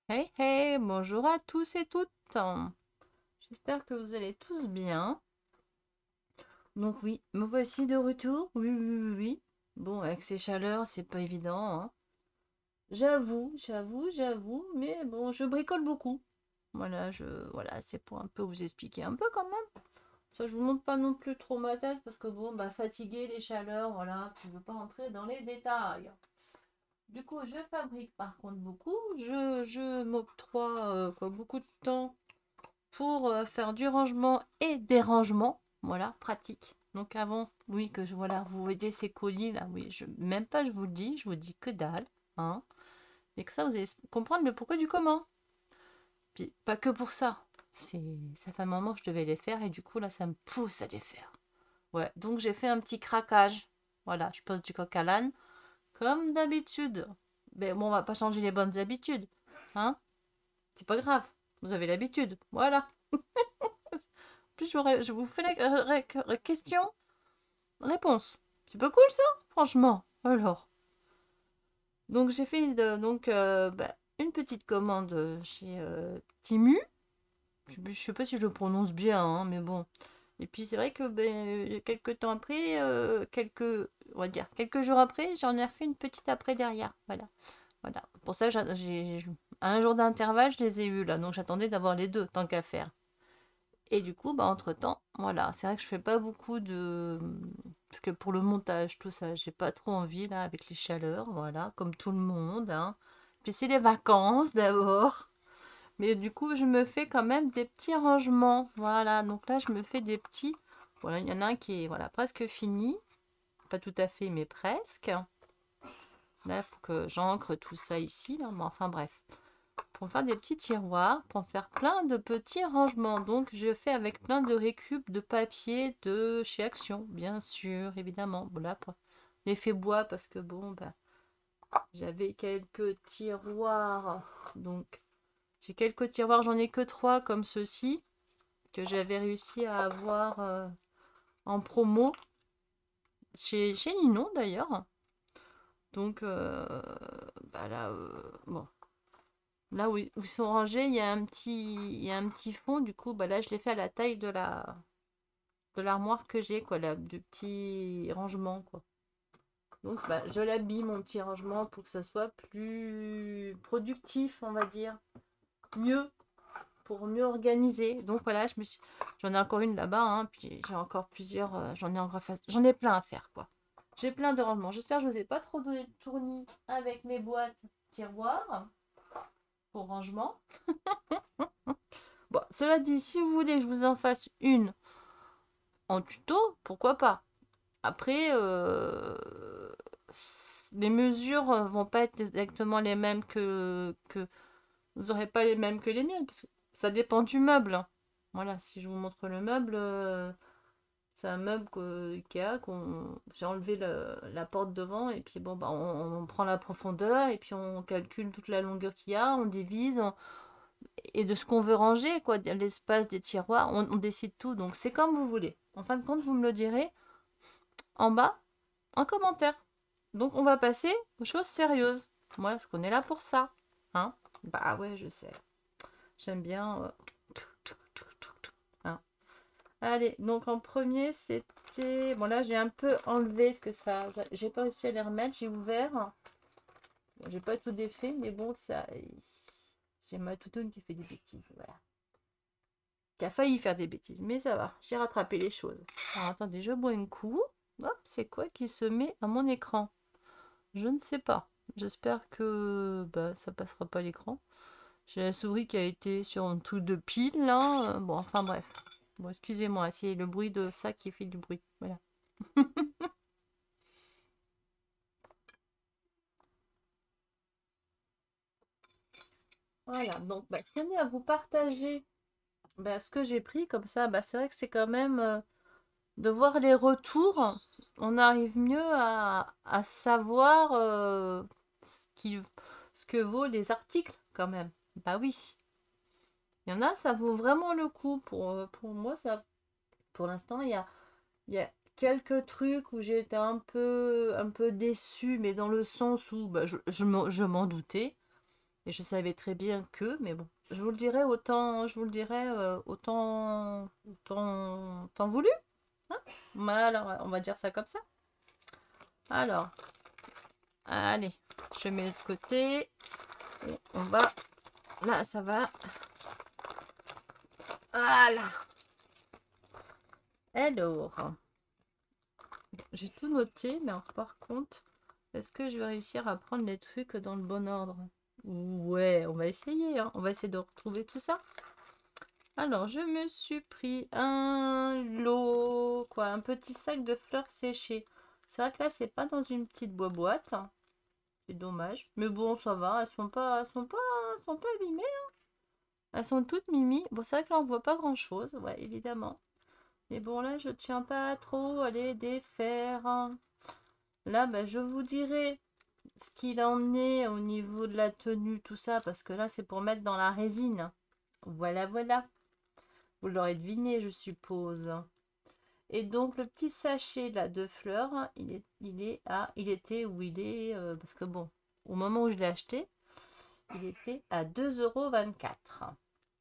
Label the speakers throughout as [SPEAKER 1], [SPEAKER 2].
[SPEAKER 1] Hey hey, bonjour à tous et toutes. J'espère que vous allez tous bien. Donc oui, me voici de retour. Oui, oui, oui, oui. Bon, avec ces chaleurs, c'est pas évident, hein. J'avoue, mais bon, je bricole beaucoup. Voilà, c'est pour un peu vous expliquer un peu quand même. Ça, je vous montre pas non plus trop ma tête parce que bon, bah fatigué, les chaleurs, voilà, je veux pas entrer dans les détails. Du coup, je fabrique par contre beaucoup. Je m'octroie quoi, beaucoup de temps pour faire du rangement et des rangements. Voilà, pratique. Donc avant, oui, voilà, vous voyez ces colis là, oui, même pas je vous le dis, je vous dis que dalle, hein. Et que ça, vous allez comprendre le pourquoi du comment. Puis pas que pour ça. Ça fait un moment que je devais les faire et du coup là, ça me pousse à les faire. Ouais, donc j'ai fait un petit craquage. Voilà, je pose du coq à l'âne, comme d'habitude. Mais bon, on va pas changer les bonnes habitudes, hein. C'est pas grave, vous avez l'habitude, voilà. Puis je vous fais la question, réponse. C'est pas cool ça, franchement. Alors, donc j'ai fait une petite commande chez Timu. Je sais pas si je le prononce bien, hein, mais bon. Et puis c'est vrai que quelques temps après, on va dire quelques jours après, j'en ai refait une petite après derrière. Voilà, voilà. Pour ça, à un jour d'intervalle, je les ai eus là, donc j'attendais d'avoir les deux tant qu'à faire. Et du coup, bah, entre-temps, voilà, c'est vrai que je fais pas beaucoup de... Parce que pour le montage, tout ça, j'ai pas trop envie, là, avec les chaleurs, voilà, comme tout le monde, hein. Puis c'est les vacances, d'abord. Mais du coup, je me fais quand même des petits rangements, voilà. Donc là, je me fais des petits... Voilà, il y en a un qui est, voilà, presque fini. Pas tout à fait, mais presque. Là, il faut que j'ancre tout ça ici, là. Mais enfin, bref, pour faire des petits tiroirs, pour faire plein de petits rangements. Donc, je fais avec plein de récup de papier de chez Action, bien sûr, évidemment. Voilà, pour l'effet bois, parce que bon, ben, j'avais quelques tiroirs. Donc, j'ai quelques tiroirs, j'en ai que trois comme ceci, que j'avais réussi à avoir en promo chez Ninon d'ailleurs. Donc, bah là, bon, là où ils sont rangés, il y a un petit fond. Du coup, bah là, je l'ai fait à la taille de l'armoire que j'ai, quoi, là, du petit rangement, quoi. Donc, bah, je l'habille, mon petit rangement, pour que ce soit plus productif, on va dire. Mieux, pour mieux organiser. Donc, voilà, j'en ai encore une là-bas, hein, puis j'ai encore plusieurs, j'en ai plein à faire, quoi. J'ai plein de rangements. J'espère que je vous ai pas trop donné de tournis avec mes boîtes tiroirs pour rangement. Bon, cela dit, si vous voulez que je vous en fasse une en tuto, pourquoi pas. Après, les mesures vont pas être exactement les mêmes que vous n'aurez pas les mêmes que les miennes, parce que ça dépend du meuble, hein. Voilà, si je vous montre le meuble, c'est un meuble Ikea qu'on j'ai enlevé la porte devant et puis bon bah on prend la profondeur et puis on calcule toute la longueur qu'il y a, on divise, et de ce qu'on veut ranger, quoi, l'espace des tiroirs, on décide tout. Donc c'est comme vous voulez. En fin de compte, vous me le direz en bas, en commentaire. Donc on va passer aux choses sérieuses. Moi, parce qu'on est là pour ça. Hein. Bah ouais, je sais. J'aime bien. Hein. Allez, donc en premier, c'était... Bon là, j'ai un peu enlevé ce que ça... J'ai pas réussi à les remettre, j'ai ouvert. Bon, j'ai pas tout défait, mais bon, ça... J'ai ma toutoune qui fait des bêtises, voilà. Qui a failli faire des bêtises, mais ça va, j'ai rattrapé les choses. Alors attendez, je bois un coup. Hop, c'est quoi qui se met à mon écran? Je ne sais pas. J'espère que bah, ça passera pas l'écran. J'ai la souris qui a été sur un truc de pile là. Bon, enfin bref. Bon, excusez-moi, c'est le bruit de ça qui fait du bruit. Voilà. Voilà, donc bah, je tenais à vous partager bah, ce que j'ai pris. Comme ça, bah, c'est vrai que c'est quand même de voir les retours. On arrive mieux à savoir ce que vaut les articles quand même. Bah oui. Il y en a, ça vaut vraiment le coup. Pour moi, ça, pour l'instant, il y a quelques trucs où j'ai été un peu déçue, mais dans le sens où bah, je m'en doutais. Et je savais très bien que, mais bon, je vous le dirai autant, je vous le dirai autant voulu. Hein, voilà, on va dire ça comme ça. Alors, allez, je mets de côté. Et on va... Là, ça va. Voilà. Alors, j'ai tout noté, mais alors, par contre, est-ce que je vais réussir à prendre les trucs dans le bon ordre? Ouais, on va essayer, hein. On va essayer de retrouver tout ça. Alors, je me suis pris un lot, quoi, un petit sac de fleurs séchées. C'est vrai que là, c'est pas dans une petite boîte, hein. C'est dommage. Mais bon, ça va, elles sont pas abîmées, hein. Elles sont toutes mimi. Bon, c'est vrai que là, on voit pas grand-chose, ouais, évidemment. Mais bon, là, je tiens pas trop à les défaire, hein. Là, ben, je vous dirai ce qu'il en est au niveau de la tenue, tout ça, parce que là, c'est pour mettre dans la résine. Voilà, voilà. Vous l'aurez deviné, je suppose. Et donc, le petit sachet là de fleurs, il était où il est, parce que bon, au moment où je l'ai acheté, il était à 2,24 €.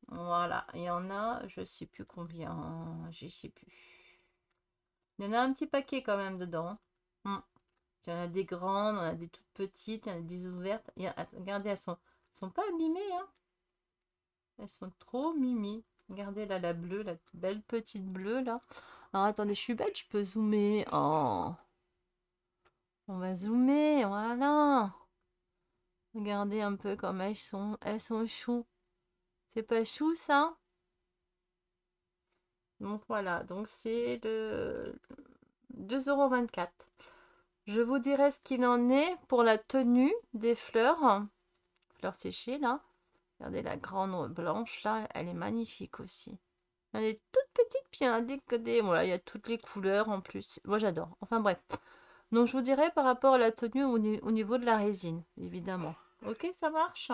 [SPEAKER 1] Voilà, il y en a, je sais plus combien, je sais plus. Il y en a un petit paquet quand même dedans. Il y en a des grandes, il y en a des toutes petites, il y en a des ouvertes. Regardez, elles sont pas abîmées, hein. Elles sont trop mimi. Regardez là, la bleue, la belle petite bleue là. Alors attendez, je suis bête, je peux zoomer. Oh, on va zoomer, voilà. Regardez un peu comme elles sont chou. C'est pas chou ça? Donc voilà, donc c'est le 2,24 €. Je vous dirai ce qu'il en est pour la tenue des fleurs. Fleurs séchées là. Regardez la grande blanche là, elle est magnifique aussi. Elle est toute petite, puis il y a un décodé. Voilà, il y a toutes les couleurs en plus. Moi j'adore. Enfin bref. Donc je vous dirai par rapport à la tenue au niveau de la résine, évidemment. Ok, ça marche?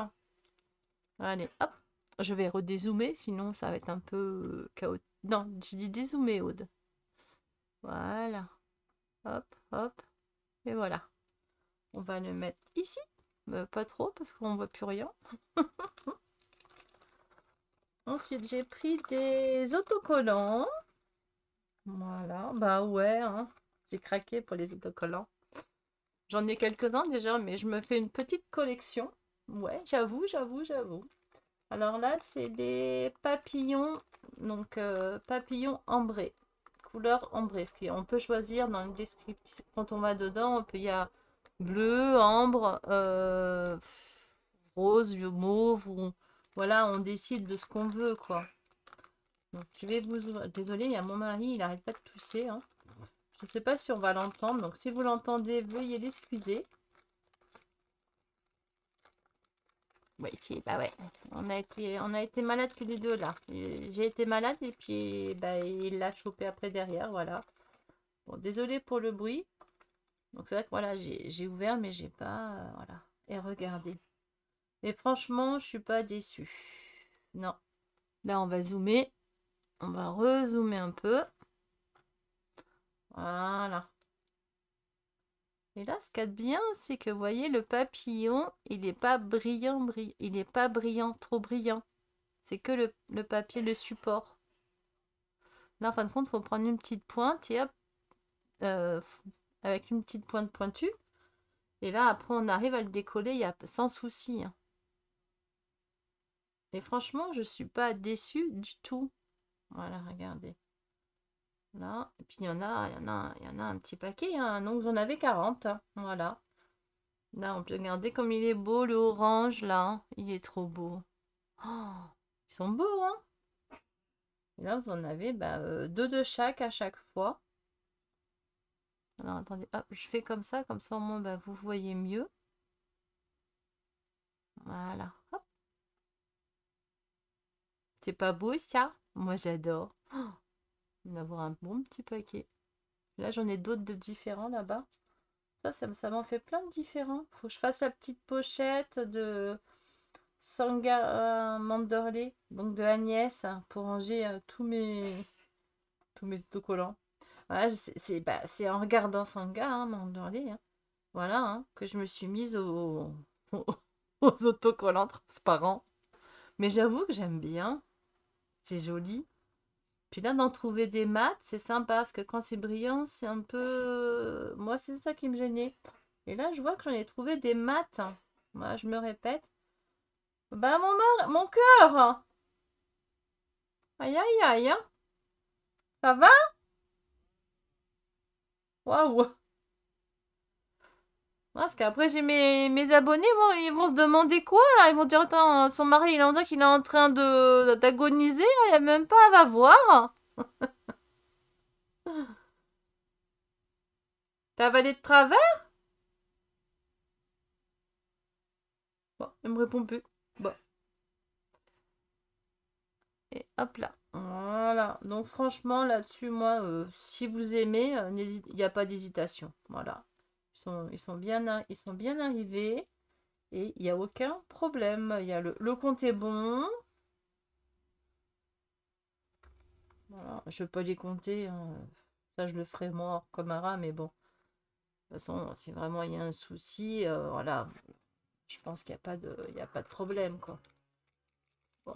[SPEAKER 1] Allez, hop. Je vais redézoomer, sinon ça va être un peu chaotique. Non, j'ai dit dézoomer, Aude. Voilà. Hop, hop. Et voilà. On va le mettre ici. Pas trop, parce qu'on ne voit plus rien. Ensuite, j'ai pris des autocollants. Voilà. Bah ouais, hein. J'ai craqué pour les autocollants. J'en ai quelques-uns déjà, mais je me fais une petite collection. Ouais, j'avoue. Alors là, c'est des papillons, donc papillons ambrés, couleur ambrée. On peut choisir dans le descriptif, quand on va dedans, il y a bleu, ambre, rose, mauve, ou voilà, on décide de ce qu'on veut, quoi. Donc je vais vous ouvrir. Désolée, il y a mon mari, il n'arrête pas de tousser, hein. Je ne sais pas si on va l'entendre, donc si vous l'entendez, veuillez l'excuser. Oui, bah ouais. On a été malades tous les deux là. J'ai été malade et puis bah, il l'a chopé après derrière, voilà. Bon, désolé pour le bruit. Donc c'est vrai que voilà, j'ai ouvert mais j'ai pas, voilà. Et regardez. Et franchement, je suis pas déçue. Non. Là, on va zoomer. On va rezoomer un peu. Voilà. Et là, ce qu'il y a de bien, c'est que vous voyez, le papillon, il n'est pas brillant, il n'est pas brillant, trop brillant. C'est que le papier, le support. Là, en fin de compte, il faut prendre une petite pointe et hop, euh, avec une petite pointe pointue. Et là, après, on arrive à le décoller sans souci, hein. Et franchement, je ne suis pas déçue du tout. Voilà, regardez. Là, et puis il y en a un petit paquet, hein. Donc, j'en avais 40, hein. Voilà. Là, on peut regarder comme il est beau, le orange, là, hein. Il est trop beau. Oh, ils sont beaux, hein. Et là, vous en avez deux de chaque à chaque fois. Alors, attendez, hop, je fais comme ça, au moins, bah, vous voyez mieux. Voilà. Hop. C'est pas beau, ça? Moi, j'adore. Oh, on va avoir un bon petit paquet. Là, j'en ai d'autres de différents, là-bas. Ça m'en fait plein de différents. Faut que je fasse la petite pochette de Sanga Manderley, donc de Agnès, pour ranger tous mes autocollants. Voilà, c'est en regardant Sanga, hein, Manderley, hein. Voilà, hein, que je me suis mise au aux autocollants transparents. Mais j'avoue que j'aime bien. C'est joli. Puis là, d'en trouver des mats, c'est sympa parce que quand c'est brillant, c'est un peu. Moi, c'est ça qui me gênait. Et là, je vois que j'en ai trouvé des mats. Moi, je me répète. Bah, mon cœur! Aïe, aïe, aïe, hein. Ça va? Waouh! Parce qu'après, j'ai mes abonnés, ils vont se demander quoi, là? Ils vont dire, attends, son mari, il en qu'il est en train d'agoniser, il a même pas, elle va voir. T'as avalé de travers? Bon, il me répond plus. Bon. Et hop là. Voilà. Donc franchement, là-dessus, moi, si vous aimez, il n'y a pas d'hésitation. Voilà. Ils sont bien arrivés. Et il n'y a aucun problème. Il y a le compte est bon. Voilà. Je peux les compter, hein. Ça, je le ferai moi comme un rat, mais bon. De toute façon, si vraiment il y a un souci, voilà. Je pense qu'il n'y a pas de problème, quoi. Bon,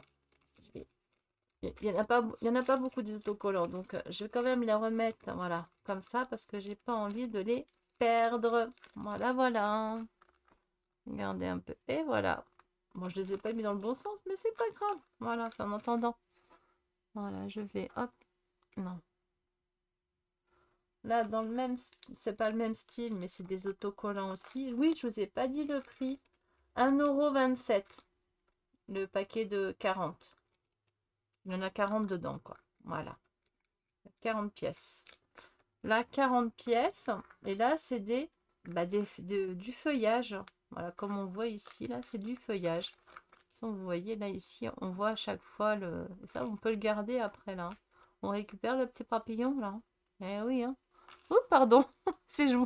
[SPEAKER 1] il y en a pas beaucoup des autocollants, donc je vais quand même les remettre, voilà, comme ça, parce que j'ai pas envie de les perdre. Voilà, voilà. Regardez un peu. Et voilà. Bon, je les ai pas mis dans le bon sens, mais c'est pas grave. Voilà, c'est en attendant. Voilà, je vais, hop. Non. Là, dans le même, c'est pas le même style, mais c'est des autocollants aussi. Oui, je vous ai pas dit le prix. 1,27 € le paquet de 40. Il y en a 40 dedans, quoi. Voilà. 40 pièces. Là, 40 pièces. Et là, c'est du feuillage. Voilà, comme on voit ici, là, c'est du feuillage. Vous voyez, là, ici, on voit à chaque fois le... Ça, on peut le garder après, là. On récupère le petit papillon, là. Eh oui, hein. Oh, pardon. Si je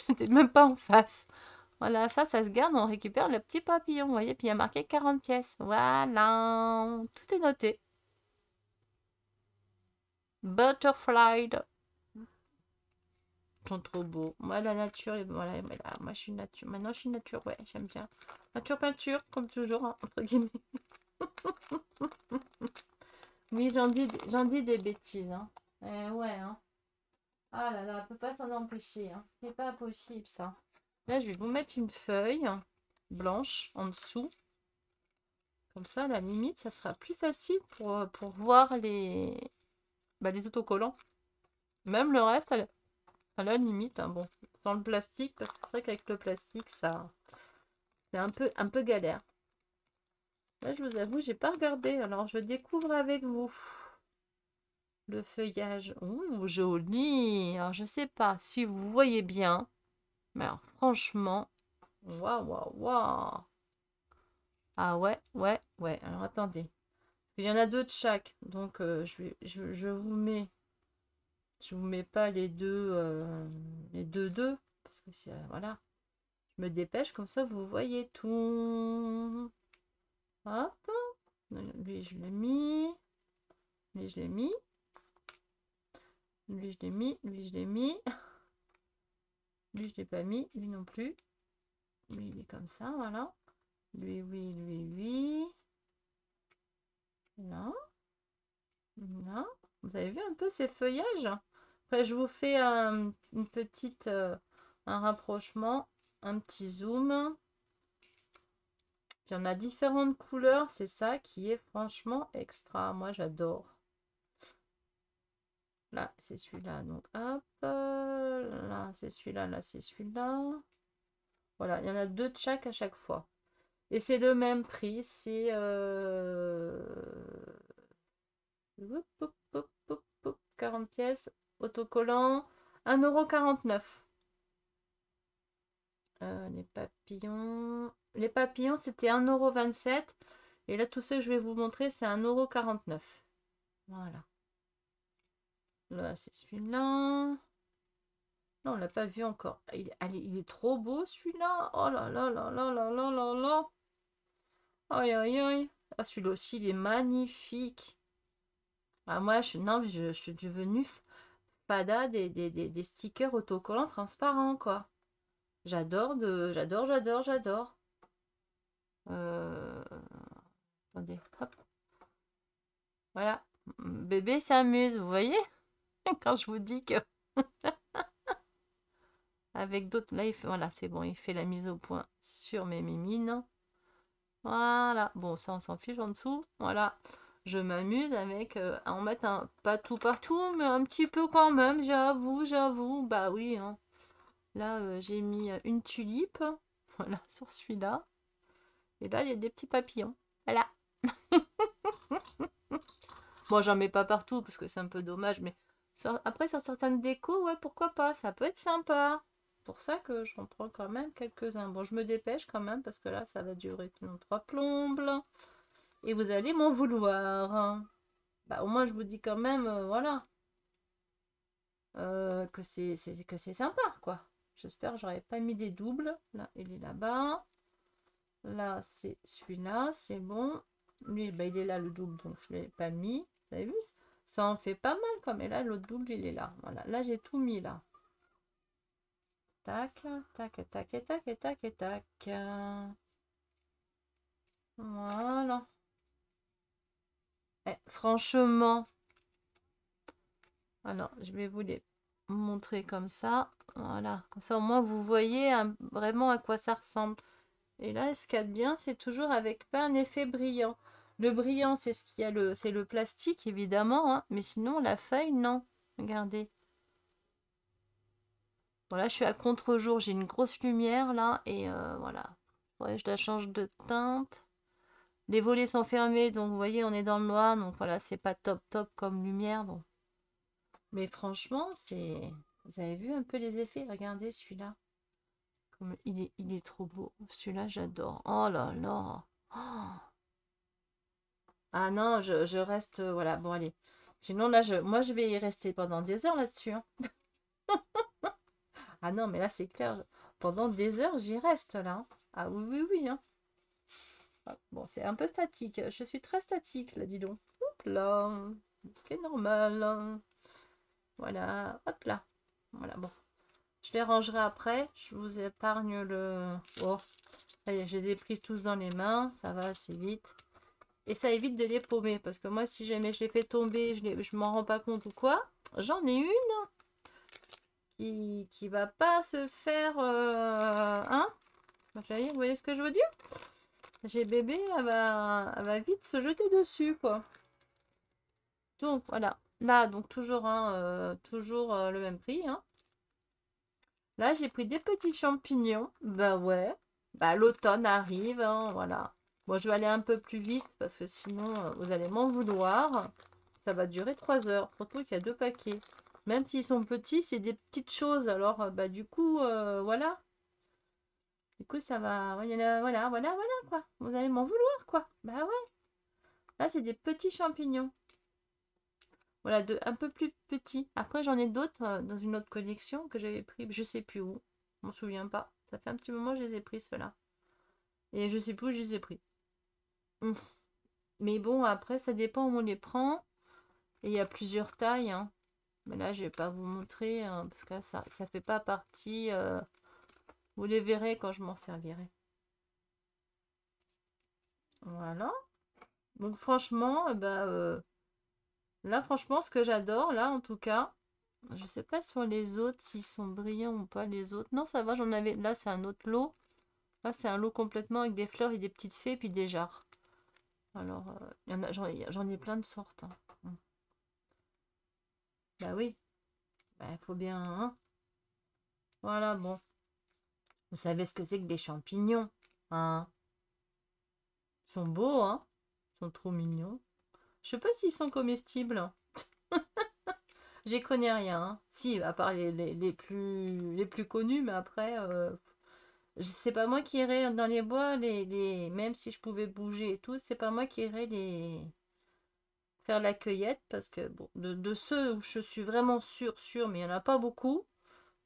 [SPEAKER 1] n'étais même pas en face. Voilà, ça se garde. On récupère le petit papillon, vous voyez. Puis, il y a marqué 40 pièces. Voilà. Tout est noté. Butterfly. Ils sont trop beaux. Moi, la nature, voilà, moi, je suis nature. Maintenant, je suis nature, ouais, j'aime bien. Nature peinture, comme toujours, hein, entre guillemets. Oui, j'en dis des bêtises, hein. Ouais, hein. Ah là là, on peut pas s'en empêcher, hein. C'est pas possible, ça. Là, je vais vous mettre une feuille blanche en dessous. Comme ça, à la limite, ça sera plus facile pour voir les autocollants. Même le reste, à la limite, hein, bon, sans le plastique, parce que c'est vrai qu'avec le plastique, ça, c'est un peu galère. Là, je vous avoue, j'ai pas regardé, alors je découvre avec vous. Le feuillage, oh, joli. Alors, je sais pas si vous voyez bien, mais alors, franchement, waouh, waouh, waouh. Ah ouais, ouais, ouais. Alors, attendez. Il y en a deux de chaque, donc je vous mets pas les deux, parce que voilà. Je me dépêche, comme ça, vous voyez tout. Hop. Lui, je l'ai mis. Lui, je l'ai mis. Lui, je l'ai mis. Lui, je l'ai mis. Lui, je l'ai pas mis. Lui non plus. Lui, il est comme ça, voilà. Lui, oui, lui, oui. Là. Là. Vous avez vu un peu ces feuillages? Après, je vous fais une petite, un rapprochement, un petit zoom. Puis on a différentes couleurs, c'est ça qui est franchement extra. Moi, j'adore. Là, c'est celui-là. Donc, hop. Là, c'est celui-là. Là, c'est celui-là. Voilà, il y en a deux de chaque à chaque fois. Et c'est le même prix. C'est 40 pièces. Autocollant. 1,49 €. Les papillons. Les papillons, c'était 1,27 €. Et là, tout ce que je vais vous montrer, c'est 1,49 €. Voilà. Là, c'est celui-là. Non, on l'a pas vu encore. Il est trop beau celui-là. Oh là là là là là là là là. Aïe aïe aïe. Ah, celui-là aussi, il est magnifique. Ah, moi, non, je suis devenue fada des stickers autocollants transparents, quoi. J'adore, j'adore, j'adore, j'adore. regardez. Hop. Voilà. Bébé s'amuse, vous voyez? Quand je vous dis que... Avec d'autres... Là, il fait... Voilà, c'est bon, il fait la mise au point sur mes mimines. Voilà. Bon, ça, on s'en fiche en dessous. Voilà. Je m'amuse avec... à en mettre un... Pas tout partout, mais un petit peu quand même, j'avoue. Bah oui, hein. Là, j'ai mis une tulipe. Voilà, sur celui-là. Et là, il y a des petits papillons. Voilà. Bon, j'en mets pas partout parce que c'est un peu dommage, mais après, sur certaines décos, ouais, pourquoi pas, ça peut être sympa. Pour ça que j'en prends quand même quelques-uns. Bon, je me dépêche quand même parce que là, ça va durer 3 plombes. Et vous allez m'en vouloir. Bah, au moins, je vous dis quand même, voilà, que c'est sympa, quoi. J'espère que j'aurais pas mis des doubles. Là, il est là-bas. Là, c'est celui-là, c'est bon. Lui, bah, il est là, le double, donc je ne l'ai pas mis. Vous avez vu? Ça en fait pas mal, comme. Et là, l'autre double, il est là. Voilà, là, j'ai tout mis, là. Tac, tac, tac, et tac, et tac, et tac. Voilà. Franchement, alors, je vais vous les montrer comme ça. Voilà, comme ça, au moins, vous voyez vraiment à quoi ça ressemble. Et là, ce qu'il y a de bien, c'est toujours avec pas un effet brillant. Le brillant, c'est ce qu'il y a c'est le plastique, évidemment, hein, mais sinon, la feuille, non. Regardez. Voilà, je suis à contre-jour, j'ai une grosse lumière là, et voilà. Ouais, je la change de teinte. Les volets sont fermés, donc vous voyez, on est dans le noir, donc voilà, c'est pas top comme lumière, bon. Mais franchement, c'est... Vous avez vu un peu les effets? Regardez celui-là. Il est trop beau. Celui-là, j'adore. Oh là là. Oh. Ah non, je reste... voilà, bon, allez. Sinon, là, moi, je vais y rester pendant des heures là-dessus. Hein. Ah non, mais là, c'est clair. Pendant des heures, j'y reste, là. Ah oui. Hein. Ah, bon, c'est un peu statique. Je suis très statique, là, dis donc. Hop là. Ce qui est normal. Hein. Voilà. Hop là. Voilà, bon. Je les rangerai après. Je vous épargne le... Oh, ça y est, je les ai pris tous dans les mains. Ça va assez vite. Et ça évite de les paumer. Parce que moi, si jamais je les fais tomber, je m'en rends pas compte ou quoi, j'en ai une qui va pas se faire... hein? Vous voyez ce que je veux dire? J'ai bébé, elle va vite se jeter dessus, quoi. Donc, voilà. Là, donc, toujours, hein, toujours le même prix, hein. Là, j'ai pris des petits champignons. Bah ouais. Bah, l'automne arrive, hein, voilà. Bon, je vais aller un peu plus vite parce que sinon, vous allez m'en vouloir. Ça va durer 3 heures. Surtout qu'il y a 2 paquets. Même s'ils sont petits, c'est des petites choses. Alors, bah, du coup, voilà. Du coup, ça va... Voilà, quoi. Vous allez m'en vouloir, quoi. Bah ouais. Là, c'est des petits champignons. Voilà, un peu plus petits. Après, j'en ai d'autres dans une autre collection que j'avais pris. Je sais plus où. Je m'en souviens pas. Ça fait un petit moment que je les ai pris, ceux-là. Et je sais plus où je les ai pris. Mais bon, après, ça dépend où on les prend. Et il y a plusieurs tailles. Hein. Mais là, je vais pas vous montrer. Hein, parce que là, ça fait pas partie. Vous les verrez quand je m'en servirai. Voilà. Donc, franchement, là, franchement, ce que j'adore, là, en tout cas, je sais pas sur les autres, s'ils sont brillants ou pas, les autres. Non, ça va, j'en avais... Là, c'est un autre lot. Là, c'est un lot complètement avec des fleurs et des petites fées, puis des jarres. Alors, j'en ai plein de sortes. Hein. Bah oui, il faut bien... Hein. Voilà, bon. Vous savez ce que c'est que des champignons, hein? Ils sont beaux, hein? Ils sont trop mignons. Je sais pas s'ils sont comestibles. J'y connais rien. Hein. Si, à part les plus connus, mais après, c'est pas moi qui irais dans les bois, même si je pouvais bouger et tout, c'est pas moi qui irais faire la cueillette, parce que bon, de ceux où je suis vraiment sûre, mais il n'y en a pas beaucoup,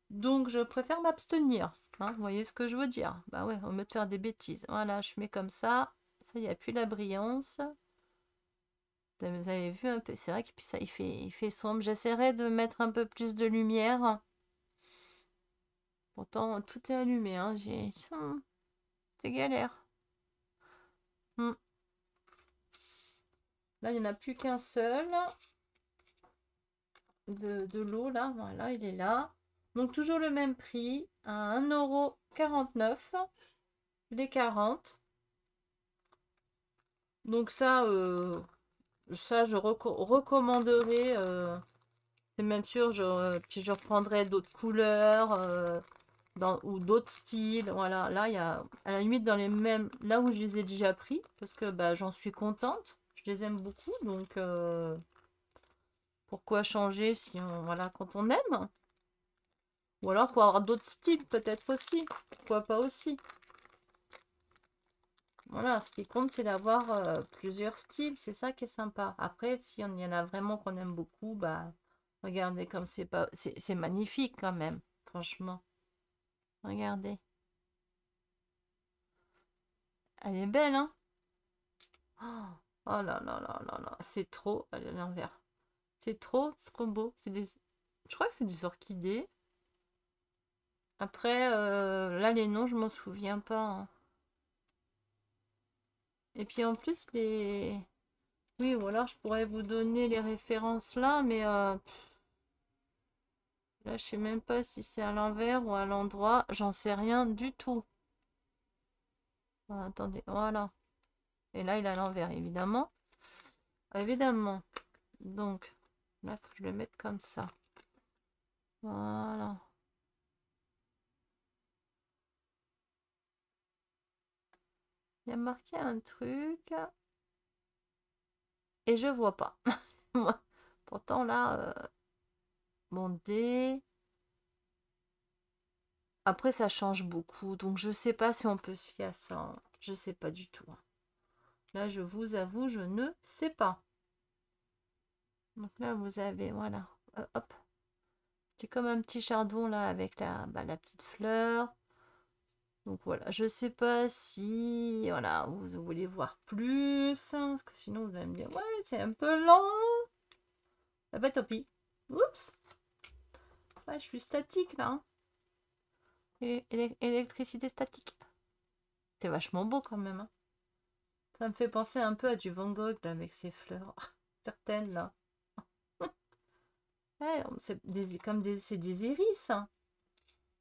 [SPEAKER 1] donc je préfère m'abstenir. Hein, vous voyez ce que je veux dire? Bah ouais, au lieu de faire des bêtises. Voilà, je mets comme ça, il n'y a plus la brillance. Vous avez vu un peu, c'est vrai que puis ça, il fait sombre. J'essaierai de mettre un peu plus de lumière. Pourtant, tout est allumé, hein. C'est galère. Hmm. Là, il n'y en a plus qu'un seul. De l'eau, là. Voilà, il est là. Donc, toujours le même prix. À 1,49 €. Les 40. Donc, ça, je recommanderais. C'est même sûr, puis je reprendrai d'autres couleurs. Ou d'autres styles, voilà, là il y a à la limite dans les mêmes, là où je les ai déjà pris, parce que bah, j'en suis contente, je les aime beaucoup, donc pourquoi changer si on, voilà, quand on aime, ou alors pour avoir d'autres styles peut-être aussi, pourquoi pas aussi, voilà, ce qui compte c'est d'avoir plusieurs styles, c'est ça qui est sympa. Après si on y en a vraiment qu'on aime beaucoup, bah regardez comme c'est pas, c'est magnifique quand même, franchement, regardez, elle est belle, hein. Oh là là là là là, c'est trop, allez, à l'envers. C'est trop ce combo. C'est des... Je crois que c'est des orchidées. Après, là, les noms, je m'en souviens pas, hein. Et puis en plus, les... Oui, ou alors je pourrais vous donner les références là, mais là, je sais même pas si c'est à l'envers ou à l'endroit. J'en sais rien du tout. Ah, attendez, voilà. Et là, il est à l'envers, évidemment. Évidemment. Donc, là, faut que je le mette comme ça. Voilà. Il y a marqué un truc et je vois pas. Pourtant là, bon D. Après ça change beaucoup, donc je sais pas si on peut se fier à ça, hein. Je sais pas du tout, hein. Là je vous avoue, je ne sais pas. Donc là vous avez, voilà, hop, c'est comme un petit chardon là avec la petite fleur. Donc voilà, je sais pas si, voilà, vous voulez voir plus, hein, parce que sinon vous allez me dire, ouais, c'est un peu lent. Ah bah tant pis. Oups. Ouais, je suis statique là, hein. Électricité statique. C'est vachement beau quand même, hein. Ça me fait penser un peu à du Van Gogh là, avec ses fleurs. Certaines là. Ouais, c'est des iris, hein.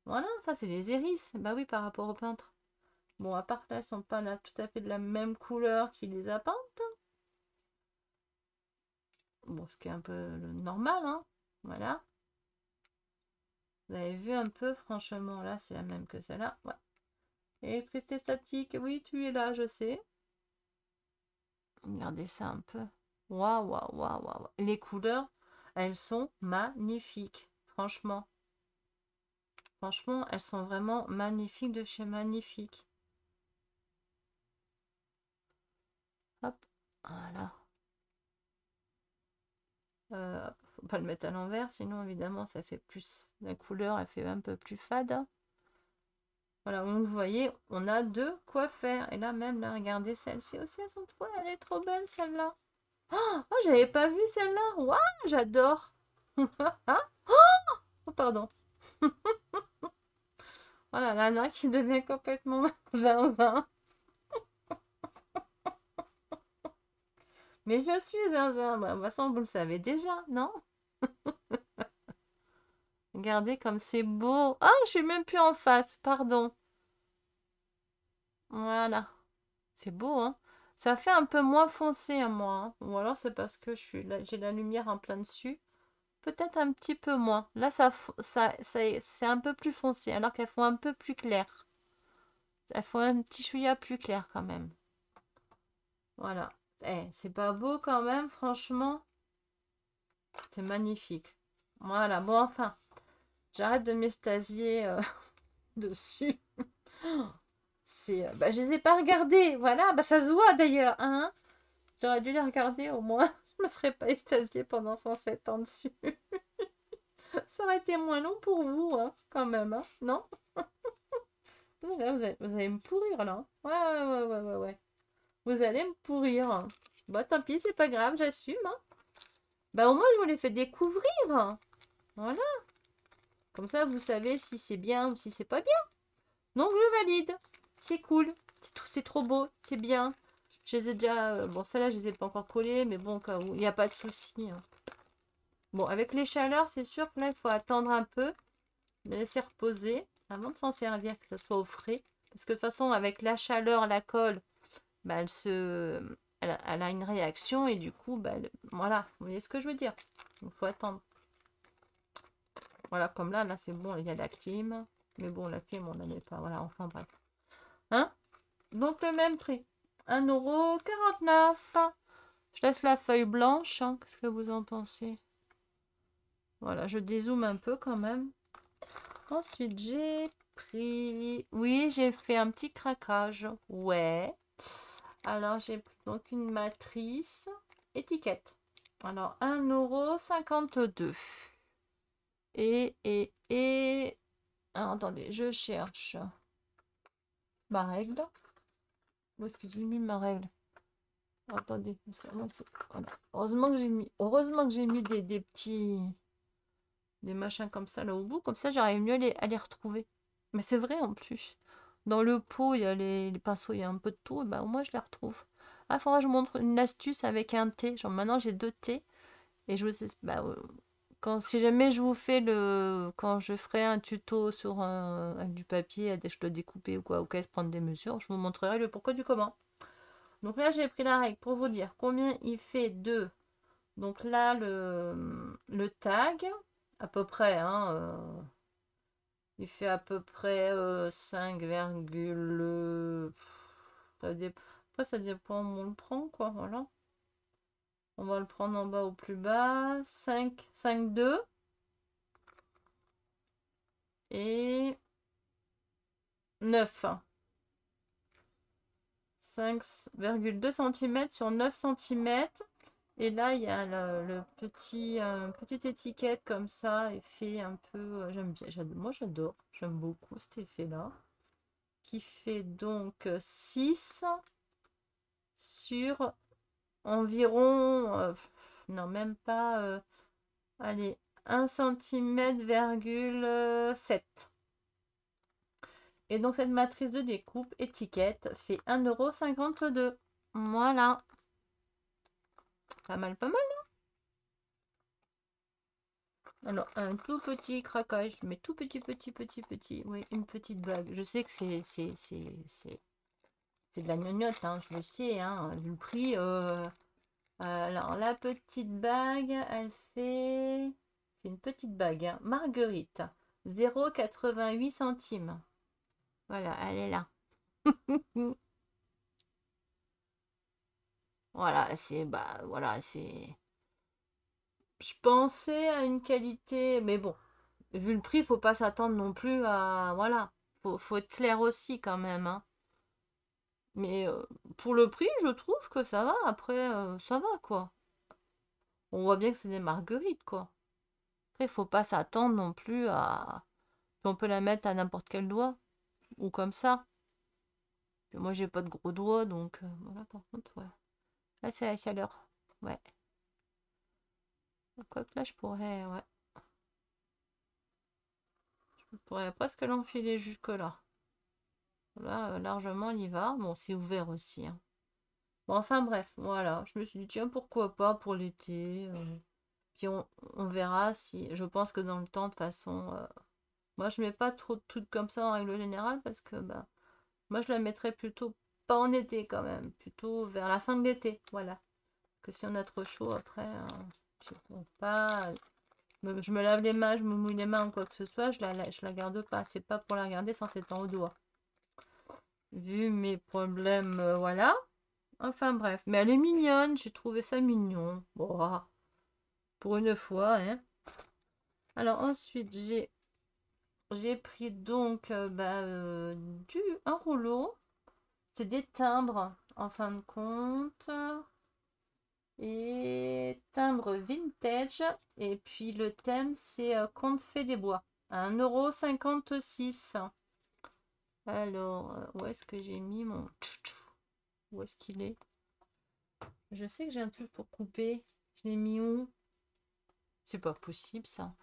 [SPEAKER 1] Voilà, ça c'est des iris. Bah oui, par rapport au peintre. Bon, à part que là, elles sont pas là tout à fait de la même couleur qu'il les a peintes. Bon, ce qui est un peu le normal, hein. Voilà. Vous avez vu un peu, franchement, là, c'est la même que celle-là. Ouais. Électricité statique, oui, tu es là, je sais. Regardez ça un peu. Waouh, waouh, waouh, waouh. Les couleurs, elles sont magnifiques. Franchement. Franchement, elles sont vraiment magnifiques de chez Magnifique. Hop, voilà. Faut pas le mettre à l'envers, sinon évidemment ça fait plus. La couleur, elle fait un peu plus fade. Voilà, vous voyez, on a de quoi faire. Et là même, là, regardez celle-ci aussi, elles sont trop, elle est trop belle celle-là. Oh, j'avais pas vu celle-là. Waouh, j'adore. Oh, pardon. Voilà, Lana qui devient complètement zinzin. Mais je suis zinzin. Bah, de toute façon, vous le savez déjà, non? Regardez comme c'est beau. Ah, je suis même plus en face, pardon. Voilà. C'est beau, hein? Ça fait un peu moins foncé à moi, hein. Ou alors c'est parce que j'ai la lumière en plein dessus. Peut-être un petit peu moins. Là, c'est un peu plus foncé, alors qu'elles font un peu plus clair. Elles font un petit chouïa plus clair quand même. Voilà. Eh, c'est pas beau quand même, franchement. C'est magnifique. Voilà, bon, enfin, j'arrête de m'extasier dessus. Bah, je les ai pas regardés. Voilà, bah, ça se voit d'ailleurs, hein. J'aurais dû les regarder au moins. Je me serais pas extasiée pendant 107 ans dessus. Ça aurait été moins long pour vous, hein, quand même, hein, non? Là, vous allez me pourrir, là. Ouais, ouais, ouais, ouais, ouais, ouais. Vous allez me pourrir. Bah, tant pis, c'est pas grave, j'assume, hein. Bah, au moins, je vous les fais découvrir. Voilà. Comme ça, vous savez si c'est bien ou si c'est pas bien. Donc, je valide. C'est cool. C'est trop beau. C'est bien. Je les ai déjà... bon, celles-là, je les ai pas encore collées, mais bon, cas où, il n'y a pas de souci. Hein. Bon, avec les chaleurs, c'est sûr que là, il faut attendre un peu, les laisser reposer avant de s'en servir, que ce soit au frais. Parce que de toute façon, avec la chaleur, la colle, bah, elle a une réaction et du coup, bah, voilà, vous voyez ce que je veux dire. Il faut attendre. Voilà, comme là c'est bon, il y a la clim. Mais bon, la clim, on n'en est pas. Voilà, enfin bref. Hein? Donc le même prix. 1,49 €. Je laisse la feuille blanche. Hein. Qu'est-ce que vous en pensez? Voilà, je dézoome un peu quand même. Ensuite, j'ai pris... Oui, j'ai fait un petit craquage. Ouais. Alors, j'ai pris donc une matrice étiquette. Alors, 1,52 €. Et... Alors, attendez, je cherche ma règle. Où est-ce que j'ai mis ma règle? Attendez, voilà. Heureusement que j'ai mis des petits... Des machins comme ça là au bout. Comme ça, j'arrive mieux à les retrouver. Mais c'est vrai en plus. Dans le pot, il y a les pinceaux, il y a un peu de tout. Et ben, au moins, je les retrouve. Ah, il faudra que je vous montre une astuce avec un thé. Genre maintenant, j'ai 2 thés. Et je vous... Bah, si jamais je vous fais quand je ferai un tuto sur avec du papier, à le découper ou quoi, ou se prendre des mesures, je vous montrerai le pourquoi du comment. Donc là, j'ai pris la règle pour vous dire combien il fait de... Donc là, le tag, à peu près, hein, il fait à peu près 5, après, ça dépend où on le prend, quoi, voilà. On va le prendre en bas au plus bas. 5,2. Et 9. 5,2 cm sur 9 cm. Et là, il y a le petit, petite étiquette comme ça, effet un peu... j'aime bien, moi j'adore, j'aime beaucoup cet effet-là. Qui fait donc 6 sur environ... non, même pas... allez, 1 cm,7 cm. Et donc cette matrice de découpe étiquette fait 1,52 €. Voilà. Pas mal, pas mal. Alors, un tout petit craquage, mais tout petit. Oui, une petite bague. Je sais que c'est de la gnognotte, hein, je le sais, hein, vu le prix. Alors, la petite bague, elle fait... C'est une petite bague, hein, Marguerite. 0,88 centimes. Voilà, elle est là. Voilà, c'est... Je pensais à une qualité, mais bon, vu le prix, faut pas s'attendre non plus à... Voilà, faut être clair aussi quand même, hein. Mais pour le prix, je trouve que ça va. Après, ça va, quoi. On voit bien que c'est des marguerites, quoi. Après, faut pas s'attendre non plus à... On peut la mettre à n'importe quel doigt. Ou comme ça. Puis moi, j'ai pas de gros doigts, donc voilà, par contre, ouais. Là, c'est la chaleur. Ouais. Quoique là, je pourrais, ouais. Je pourrais presque l'enfiler jusque-là. Là, largement, il y va. Bon, c'est ouvert aussi, hein. Bon, enfin, bref, voilà. Je me suis dit, tiens, pourquoi pas pour l'été. Puis on verra si... Je pense que dans le temps, de toute façon... moi, je mets pas trop de trucs comme ça en règle générale parce que, bah... Moi, je la mettrais plutôt... Pas en été, quand même. Plutôt vers la fin de l'été, voilà. Que si on a trop chaud, après... je ne pas... Je me lave les mains, je me mouille les mains ou quoi que ce soit, je la garde pas. C'est pas pour la garder sans s'étendre au doigt. Vu mes problèmes, voilà. Enfin bref, mais elle est mignonne, j'ai trouvé ça mignon. Bon, pour une fois, hein. Alors ensuite, j'ai pris donc un rouleau. C'est des timbres, en fin de compte. Et timbre vintage. Et puis le thème, c'est Conte fait des bois. À 1,56 €. Alors, où est-ce que j'ai mis mon... Où est-ce qu'il est? Je sais que j'ai un truc pour couper. Je l'ai mis où? C'est pas possible ça.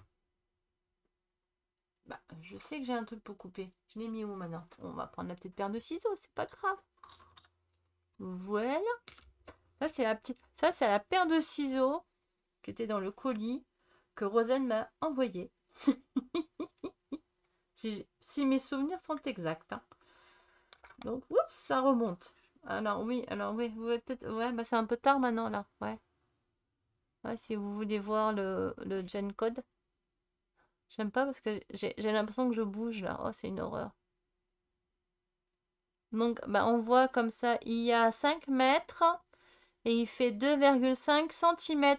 [SPEAKER 1] Bah, je sais que j'ai un truc pour couper. Je l'ai mis où maintenant? On va prendre la petite paire de ciseaux, c'est pas grave. Voilà. Ça, c'est la petite... Ça, c'est la paire de ciseaux qui était dans le colis que Rosanne m'a envoyé. Si mes souvenirs sont exacts. Hein. Donc, oups, ça remonte. Alors oui, vous pouvez peut-être... Ouais, bah c'est un peu tard maintenant, là. Ouais. Ouais, si vous voulez voir le gen code. J'aime pas parce que j'ai l'impression que je bouge, là. Oh, c'est une horreur. Donc, bah, on voit comme ça, il y a 5 mètres et il fait 2,5 cm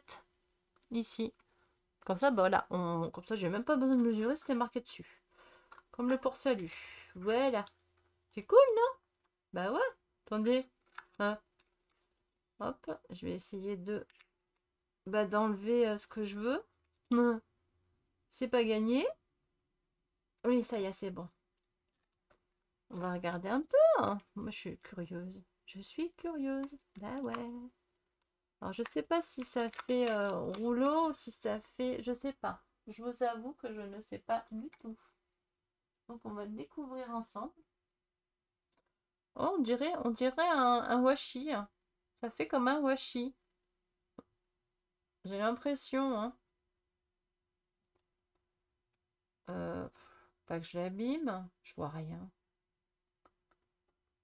[SPEAKER 1] ici. Comme ça, bah voilà, comme ça, j'ai même pas besoin de mesurer, c'était marqué dessus. Comme le port salut. Voilà. C'est cool, non? Bah ouais. Attendez. Hein. Hop, je vais essayer de d'enlever ce que je veux. C'est pas gagné. Oui, ça y est, c'est bon. On va regarder un peu. Hein. Moi, je suis curieuse. Je suis curieuse. Bah ouais. Alors, je sais pas si ça fait rouleau, si ça fait... Je sais pas. Je vous avoue que je ne sais pas du tout. Donc, on va le découvrir ensemble. Oh, on dirait un washi. Ça fait comme un washi. J'ai l'impression, hein. Pas que je l'abîme. Je vois rien.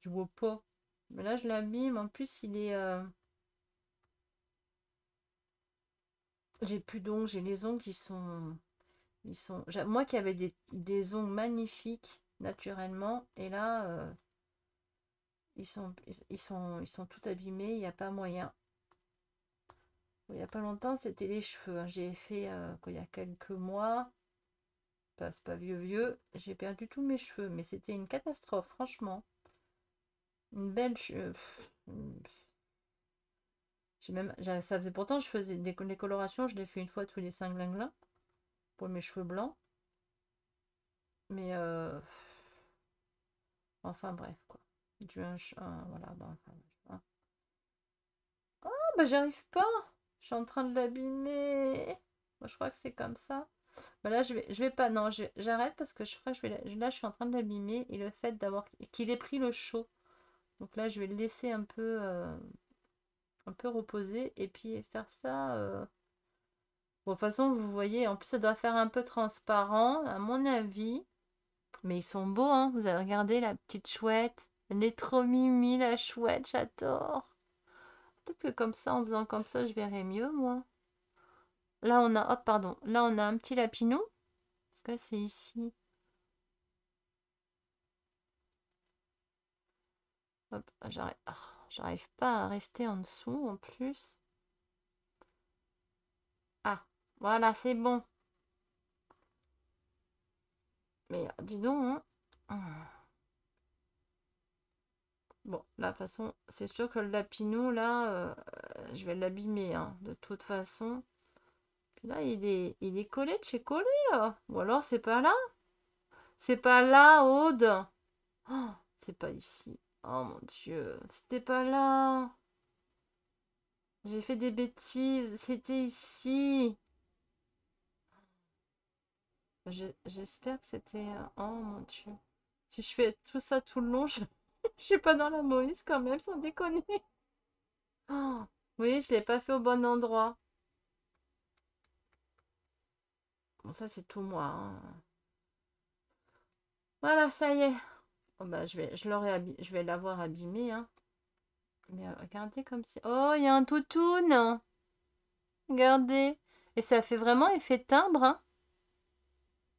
[SPEAKER 1] Je vois pas. Mais là, je l'abîme. En plus, il est... J'ai plus d'ongles. J'ai les ongles qui sont... Moi qui avais des ongles magnifiques, naturellement. Et là, ils sont tout abîmés. Il n'y a pas moyen. Il n'y a pas longtemps, c'était les cheveux. Hein. J'ai fait, il y a quelques mois... C'est pas vieux, j'ai perdu tous mes cheveux, mais c'était une catastrophe, franchement. Une belle j'ai même ça faisait pourtant je faisais des colorations, je l'ai fait une fois tous les 5 glinglins pour mes cheveux blancs. Mais enfin bref quoi. Voilà, enfin, oh bah j'arrive pas. Je suis en train de l'abîmer. Moi, je crois que c'est comme ça. Bah là je vais pas non, j'arrête parce que je crois que là je suis en train de l'abîmer et le fait d'avoir qu'il ait pris le chaud. Donc là, je vais le laisser un peu reposer et puis faire ça. Bon, de toute façon, vous voyez, en plus, ça doit faire un peu transparent, à mon avis. Mais ils sont beaux, hein. Vous avez regardé la petite chouette. Elle est trop mimi, la chouette, j'adore. Peut-être que comme ça, en faisant comme ça, je verrai mieux, moi. Là, on a, hop, pardon. Là, on a un petit lapinou. Parce que c'est ici. Hop, j'arrive pas à rester en dessous, en plus. Ah, voilà, c'est bon. Mais dis donc, hein. Bon, là, de toute façon, c'est sûr que le lapinou, là, je vais l'abîmer, hein, de toute façon. Puis là, il est collé de chez collé. Ou alors, c'est pas là. C'est pas là, Aude. Oh, c'est pas ici. Oh mon Dieu, c'était pas là. J'ai fait des bêtises. C'était ici. J'espère que c'était... Oh mon Dieu. Si je fais tout ça tout le long, je suis pas dans la Moïse quand même, sans déconner. Oh, oui, je l'ai pas fait au bon endroit. Bon, ça, c'est tout moi. Hein. Voilà, ça y est. Oh, bah, je vais l'avoir abîmé. Hein. Mais regardez comme si... Oh, il y a un toutoun. Regardez. Et ça fait vraiment effet timbre. Hein.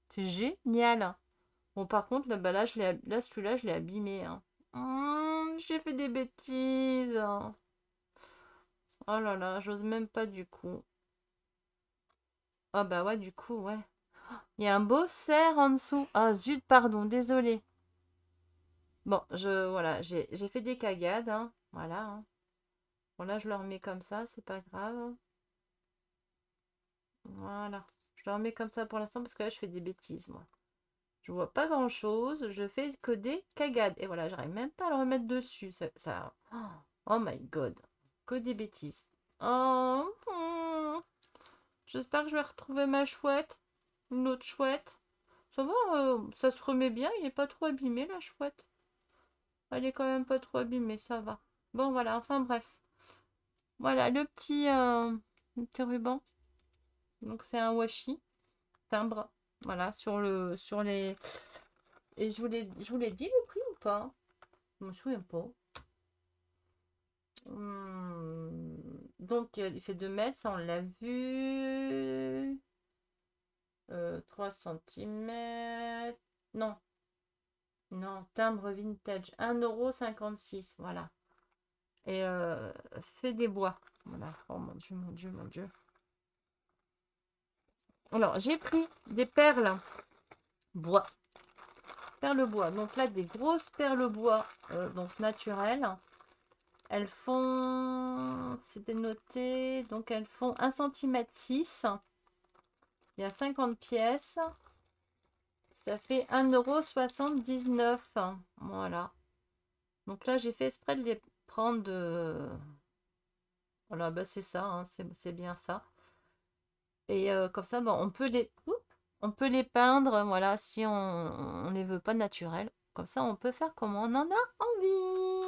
[SPEAKER 1] C'est génial. Bon, par contre, là, bah, là, celui-là, je l'ai abîmé. Hein. J'ai fait des bêtises. Oh là là, j'ose même pas du coup. Oh bah ouais, du coup, ouais. Il y a un beau cerf en dessous. Ah zut, pardon, désolé. Bon, voilà, j'ai fait des cagades, hein. Voilà. Hein. Bon, là, je le remets comme ça, c'est pas grave. Voilà. Je le remets comme ça pour l'instant parce que là, je fais des bêtises, moi. Je vois pas grand-chose, je fais que des cagades. Et voilà, j'arrive même pas à le remettre dessus. Oh my god. Que des bêtises. Oh, j'espère que je vais retrouver ma chouette. Une autre chouette. Ça va, ça se remet bien, il est pas trop abîmé, la chouette. Elle est quand même pas trop abîmée, ça va. Bon, voilà, enfin bref. Voilà, le petit ruban. Donc, c'est un washi timbre. Voilà, sur les... Et je vous l'ai dit le prix ou pas? Je me souviens pas. Donc, il fait 2 mètres, ça on l'a vu. 3 centimètres. Non, non, timbre vintage. 1,56 €, voilà. Et fait des bois. Voilà. Oh mon Dieu, mon Dieu, mon Dieu. Alors, j'ai pris des perles bois. Perles bois. Donc là, des grosses perles bois, donc naturelles. Elles font, c'était noté, donc elles font 1,6 cm. Il y a 50 pièces. Ça fait 1,79 €. Voilà. Donc là, j'ai fait exprès de les prendre de... Voilà, bah c'est ça, hein, c'est bien ça. Et comme ça, bon, on peut les peindre, voilà, si on les veut pas naturels. Comme ça, on peut faire comme on en a envie.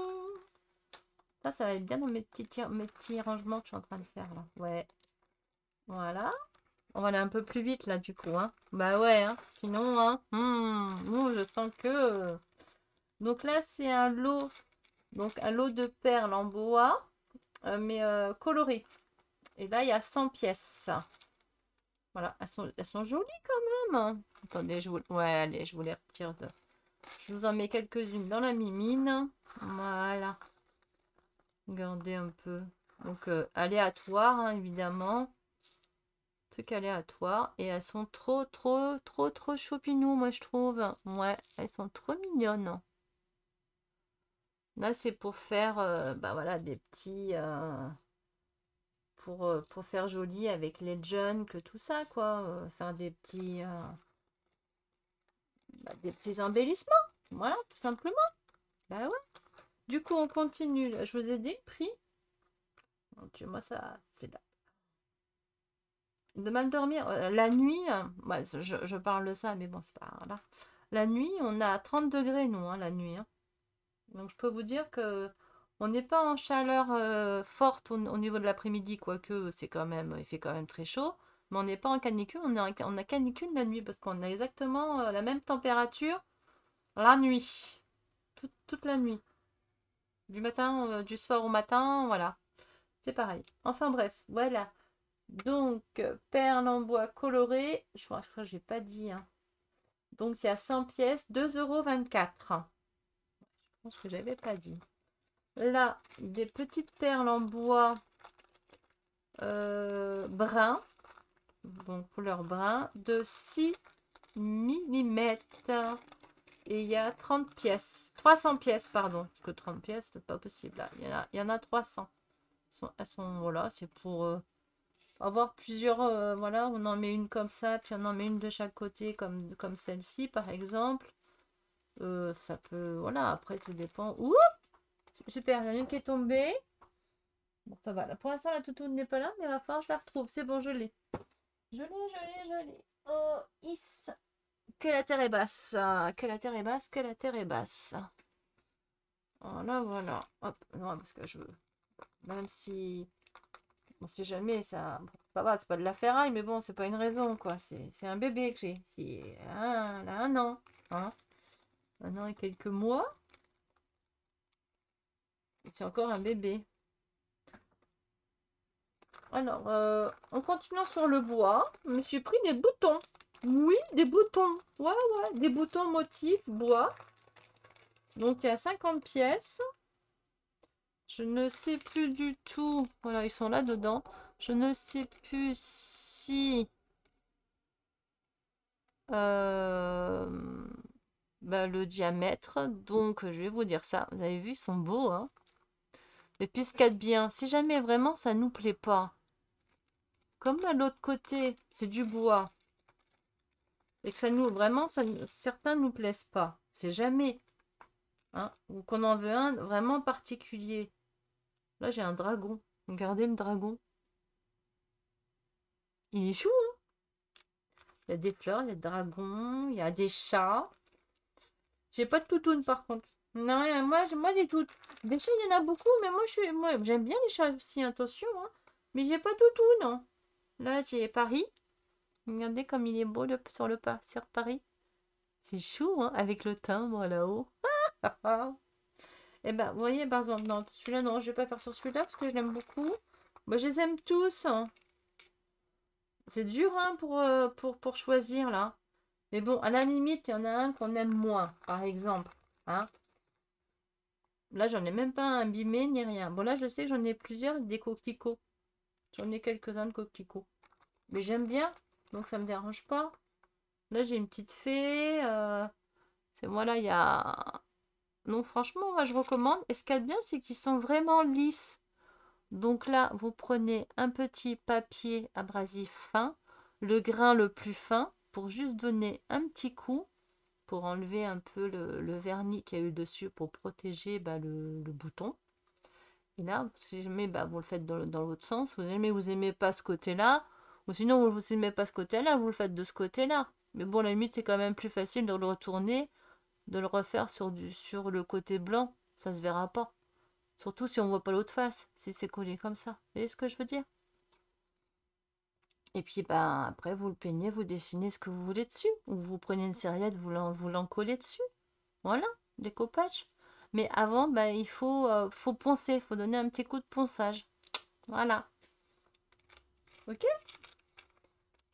[SPEAKER 1] Ça va être bien dans mes petits rangements que je suis en train de faire là. Ouais, voilà. On va aller un peu plus vite là du coup, hein. Bah ouais, hein. Sinon, hein, je sens que... Donc là, c'est un lot. Donc un lot de perles en bois, mais colorées. Et là, il y a 100 pièces. Voilà, elles sont jolies quand même. Attendez, ouais, allez, je vous les retire de... Je vous en mets quelques-unes dans la mimine. Voilà. Regardez un peu. Donc, aléatoire, hein, évidemment. Truc aléatoire. Et elles sont trop choupinou, moi, je trouve. Ouais, elles sont trop mignonnes. Là, c'est pour faire, bah voilà, des petits... pour faire joli avec les jeunes, que tout ça, quoi. Faire des petits embellissements. Voilà, tout simplement. Bah ouais. Du coup, on continue. Je vous ai dit le prix. Mon Dieu, moi, ça, c'est là. De mal dormir. La nuit, ouais, je parle de ça, mais bon, c'est pas là. La nuit, on a 30 degrés, nous, hein, la nuit. Hein. Donc, je peux vous dire que on n'est pas en chaleur forte au niveau de l'après-midi, quoique c'est quand même, il fait quand même très chaud. Mais on n'est pas en canicule, on a canicule la nuit parce qu'on a exactement la même température la nuit. Toute la nuit. Du matin, du soir au matin, voilà. C'est pareil. Enfin bref, voilà. Donc, perles en bois coloré. Je crois que je n'ai pas dit. Hein. Donc, il y a 100 pièces, 2,24 €. Je pense que j'avais pas dit. Là, des petites perles en bois brun. Donc, couleur brun. De 6 millimètres. Et il y a 30 pièces. 300 pièces, pardon. Parce que 30 pièces, c'est pas possible. Là. Il y en a 300. Elles sont voilà, c'est pour avoir plusieurs, voilà, on en met une comme ça, puis on en met une de chaque côté, comme celle-ci, par exemple. Ça peut, voilà, après, tout dépend. Ouh, super, il y en a une qui est tombée. Bon, ça va. Là, pour l'instant, la toutoune n'est pas là, mais il va falloir que je la retrouve. C'est bon, je l'ai. Je l'ai. Oh, is. Que la terre est basse. Que la terre est basse, que la terre est basse. Voilà, voilà. Hop, non, parce que je veux. Même si... On sait jamais, ça... Ça va, c'est pas de la ferraille, mais bon, c'est pas une raison, quoi. C'est un bébé que j'ai. Elle a 1 an. Hein, 1 an et quelques mois. C'est encore un bébé. Alors, en continuant sur le bois, je me suis pris des boutons. Oui, des boutons. Ouais, ouais, des boutons motifs bois. Donc, il y a 50 pièces. Je ne sais plus du tout. Voilà, ils sont là dedans. Je ne sais plus si... bah, le diamètre. Donc, je vais vous dire ça. Vous avez vu, ils sont beaux, hein. Et puis, ce qu'il y a de bien, si jamais vraiment ça nous plaît pas, comme là, l'autre côté, c'est du bois, et que ça nous, vraiment, certains nous plaisent pas, c'est jamais, hein, ou qu'on en veut un vraiment particulier. Là, j'ai un dragon. Regardez le dragon. Il est chou, hein. Il y a des fleurs, il y a des dragons, il y a des chats. J'ai pas de toutoune, par contre. Non, moi des tout. Des chats, il y en a beaucoup, mais moi j'aime bien les chats aussi, attention, hein. Mais j'ai pas toutou, non. Là, j'ai Paris. Regardez comme il est beau sur le pas, sur Paris. C'est chou, hein, avec le timbre là-haut. Et ben, vous voyez, par exemple, non, celui-là, non, je vais pas faire sur celui-là parce que je l'aime beaucoup. Moi, je les aime tous, hein. C'est dur, hein, pour choisir, là. Mais bon, à la limite, il y en a un qu'on aime moins, par exemple. Hein. Là, j'en ai même pas un abîmé ni rien. Bon, là, je sais que j'en ai plusieurs, des coquelicots. J'en ai quelques-uns de coquelicots. Mais j'aime bien, donc ça me dérange pas. Là, j'ai une petite fée. C'est voilà, il y a. Non, franchement, moi, je recommande. Et ce qu'il y a de bien, c'est qu'ils sont vraiment lisses. Donc là, vous prenez un petit papier abrasif fin, le grain le plus fin, pour juste donner un petit coup, pour enlever un peu le vernis qu'il y a eu dessus, pour protéger le bouton. Et là, si jamais vous le faites dans l'autre sens, si jamais vous n'aimez pas ce côté-là, ou sinon vous n'aimez pas ce côté-là, vous le faites de ce côté-là. Mais bon, à la limite, c'est quand même plus facile de le retourner, de le refaire sur le côté blanc. Ça se verra pas. Surtout si on voit pas l'autre face, si c'est collé comme ça. Vous voyez ce que je veux dire? Et puis après, vous le peignez, vous dessinez ce que vous voulez dessus. Ou vous prenez une serviette, vous l'encollez dessus. Voilà, découpage. Mais avant, il faut poncer, il faut donner un petit coup de ponçage. Voilà. Ok?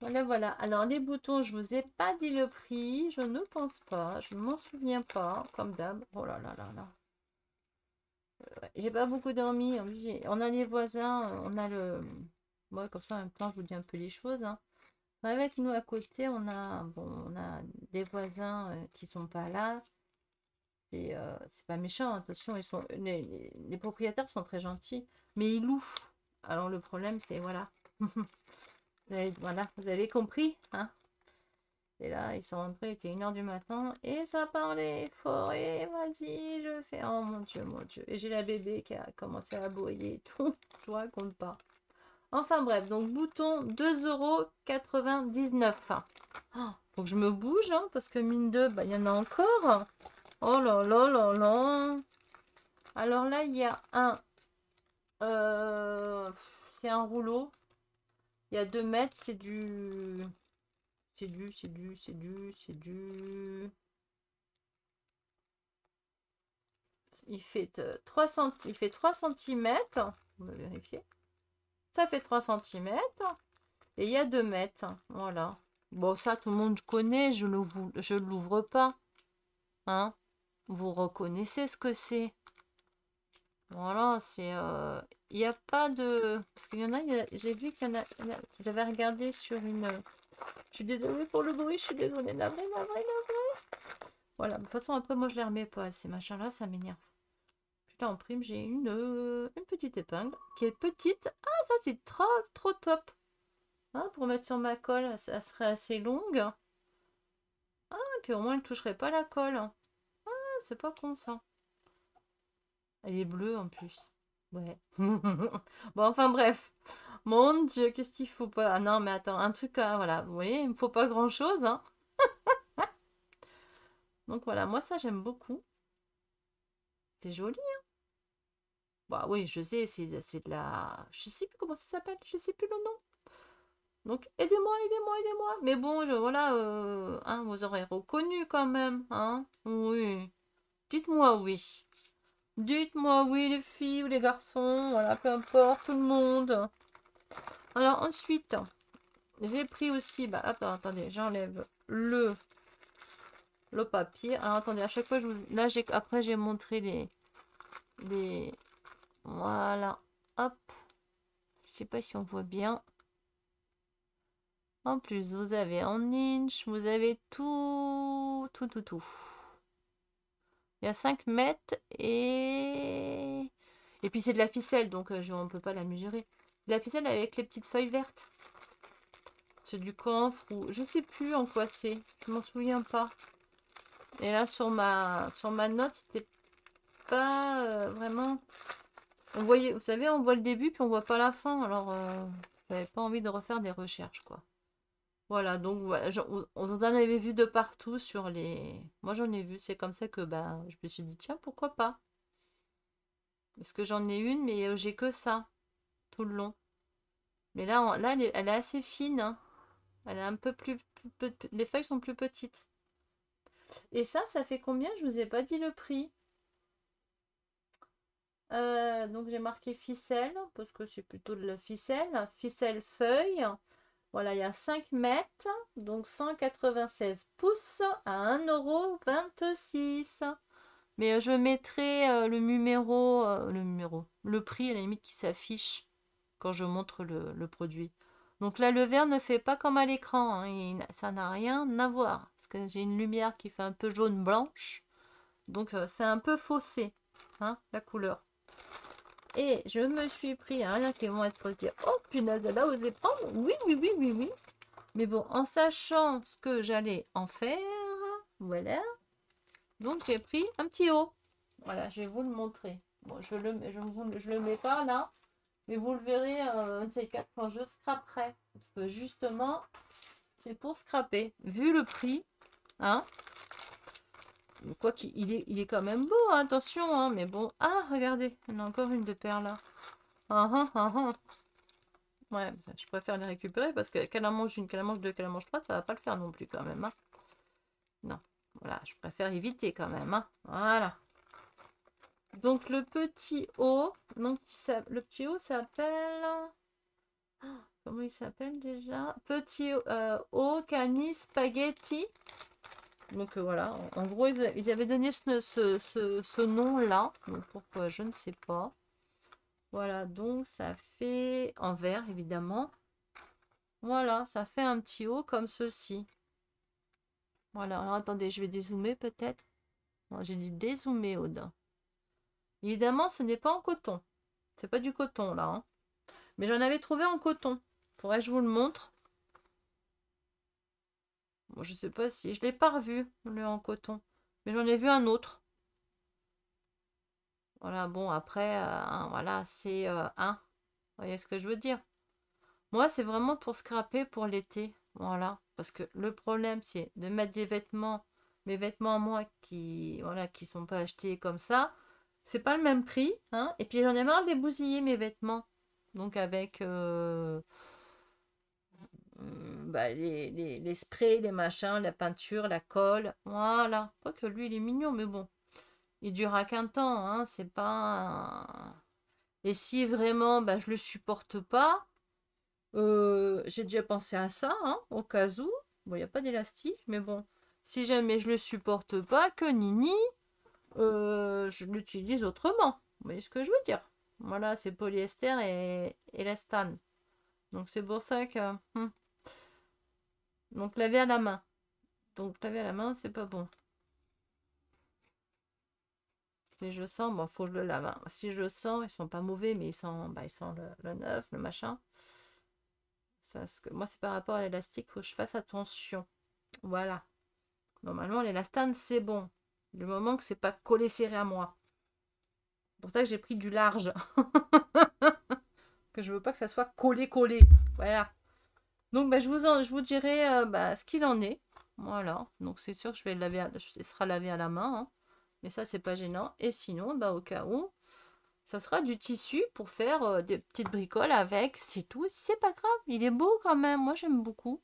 [SPEAKER 1] Voilà, voilà. Alors, les boutons, je vous ai pas dit le prix. Je ne pense pas. Je ne m'en souviens pas, comme d'hab. Oh là là là là. Ouais, j'ai pas beaucoup dormi. On a les voisins. On a le... Bon, comme ça, en même temps, je vous dis un peu les choses. Hein. Avec nous, à côté, on a des voisins qui sont pas là. C'est pas méchant, attention. Les propriétaires sont très gentils. Mais ils louent. Alors, le problème, c'est... Voilà. Voilà, vous avez compris, hein? Et là, ils sont rentrés, il était 1h du matin, et ça parlait fort, et vas-y, je fais, oh mon Dieu, mon Dieu. Et j'ai la bébé qui a commencé à aboyer et tout, je vous raconte pas. Enfin bref, donc bouton 2,99 €. Oh, faut que je me bouge, hein, parce que mine de, il y en a encore. Oh là là là là. Alors là, il y a c'est un rouleau. Il y a 2 mètres, c'est du... C'est du... Il fait 3 centimètres. On va vérifier. Ça fait 3 centimètres. Et il y a 2 mètres. Voilà. Bon, ça, tout le monde connaît. Je ne l'ouvre pas. Hein? Vous reconnaissez ce que c'est. Voilà, c'est... Il n'y a pas de... Parce qu'il y en a, j'ai vu qu'il y en a... J'avais regardé sur une... Je suis désolée pour le bruit, je suis désolée. Navré. Voilà, de toute façon, après, moi, je les remets pas. Ces machins-là, ça m'énerve. Là, en prime, j'ai une petite épingle qui est petite. Ah, ça, c'est trop, trop top. Hein, pour mettre sur ma colle, ça serait assez longue. Ah, et puis au moins, elle ne toucherait pas la colle. Ah, c'est pas con, ça. Elle est bleue, en plus. Ouais. Bon, enfin, bref. Mon Dieu, qu'est-ce qu'il faut pas... Ah non, mais attends, un truc... voilà, vous voyez, il me faut pas grand-chose, hein. Donc voilà, moi, ça, j'aime beaucoup. C'est joli, hein. Bah oui, je sais, c'est de la... Je sais plus comment ça s'appelle, je sais plus le nom. Donc, aidez-moi. Mais bon, voilà, hein, vous aurez reconnu quand même, hein. Oui. Dites-moi oui. Dites-moi oui, les filles ou les garçons, voilà, peu importe, tout le monde. Alors, ensuite, j'ai pris aussi, attendez, j'enlève le papier. Alors, attendez, à chaque fois, là, après, j'ai montré les... Voilà, hop. Je sais pas si on voit bien. En plus, vous avez en inch, vous avez tout. Il y a 5 mètres et... Et puis c'est de la ficelle, donc on ne peut pas la mesurer. De la ficelle avec les petites feuilles vertes. C'est du camphre ou... Je sais plus en quoi c'est. Je m'en souviens pas. Et là, sur ma note, c'était pas vraiment... On voyait, vous savez, on voit le début, puis on voit pas la fin. Alors, j'avais pas envie de refaire des recherches, quoi. Voilà, donc voilà, on en avait vu de partout sur les... Moi j'en ai vu, c'est comme ça que ben, je me suis dit, tiens, pourquoi pas? Parce que j'en ai une, mais j'ai que ça, tout le long. Mais là, là elle est assez fine, hein. Elle est un peu plus... Les feuilles sont plus petites. Et ça fait combien? Je vous ai pas dit le prix. Donc j'ai marqué ficelle, parce que c'est plutôt de la ficelle. Ficelle feuille. Voilà, il y a 5 mètres, donc 196 pouces à 1,26 €. Mais je mettrai le prix à la limite qui s'affiche quand je montre le produit. Donc là, le vert ne fait pas comme à l'écran, hein, ça n'a rien à voir. Parce que j'ai une lumière qui fait un peu jaune-blanche. Donc c'est un peu faussé, hein, la couleur. Et je me suis pris, hein, là qui vont être dire, oh punaise, elle a osé prendre. Oui, oui, oui, oui, oui. Mais bon, en sachant ce que j'allais en faire, voilà. Donc j'ai pris un petit haut. Voilà, je vais vous le montrer. Bon, je le mets pas là, mais vous le verrez un de ces quatre quand je scraperai. Parce que justement, c'est pour scraper. Vu le prix, hein. Quoi il est quand même beau, hein, attention, hein, mais bon. Ah, regardez, il y en a encore une de paire là. Ah, ah, ah, ah. Ouais, je préfère les récupérer parce que qu'elle en mange une, qu'elle en mange deux, qu'elle en mange trois, ça va pas le faire non plus quand même, hein. Non, voilà, je préfère éviter quand même, hein. Voilà. Donc le petit haut, donc le petit haut s'appelle... Comment il s'appelle déjà? Petit haut cani spaghetti. Donc voilà, en gros, ils avaient donné ce nom-là. Donc pourquoi, je ne sais pas. Voilà, donc ça fait en vert, évidemment. Voilà, ça fait un petit haut comme ceci. Voilà, alors attendez, je vais dézoomer peut-être. Non, j'ai dit dézoomer, Aude. Évidemment, ce n'est pas en coton. C'est pas du coton, là, hein. Mais j'en avais trouvé en coton. Faudrait que je vous le montre. Bon, je sais pas si... Je l'ai pas revu, le en coton. Mais j'en ai vu un autre. Voilà, bon, après, voilà, c'est un. Vous voyez ce que je veux dire? Moi, c'est vraiment pour scraper pour l'été. Voilà. Parce que le problème, c'est de mettre des vêtements, mes vêtements à moi qui, voilà, qui sont pas achetés comme ça. C'est pas le même prix, hein. Et puis j'en ai marre de les bousiller, mes vêtements. Donc avec bah, les sprays, les machins, la peinture, la colle. Voilà. Quoique lui, il est mignon, mais bon. Il durera qu'un temps, hein. C'est pas... Et si vraiment, bah, je le supporte pas, j'ai déjà pensé à ça, hein, au cas où. Bon, il n'y a pas d'élastique, mais bon. Si jamais je le supporte pas, que nini, je l'utilise autrement. Vous voyez ce que je veux dire? Voilà, c'est polyester et élastane. Donc c'est pour ça que... Donc laver à la main. Donc laver à la main, c'est pas bon. Si je sens, bon, faut que je le lave, hein. Si je le sens, ils sont pas mauvais, mais ils sentent le neuf, le machin. Ça, moi, c'est par rapport à l'élastique, faut que je fasse attention. Voilà. Normalement, l'élastane, c'est bon. Du moment que c'est pas collé serré à moi. C'est pour ça que j'ai pris du large. Que je veux pas que ça soit collé. Voilà. Donc, bah, je vous dirai bah, ce qu'il en est. Voilà. Donc, c'est sûr que je vais le laver, ce sera lavé à la main, hein. Mais ça, c'est pas gênant. Et sinon, bah, au cas où, ça sera du tissu pour faire des petites bricoles avec. C'est tout. C'est pas grave. Il est beau quand même. Moi, j'aime beaucoup.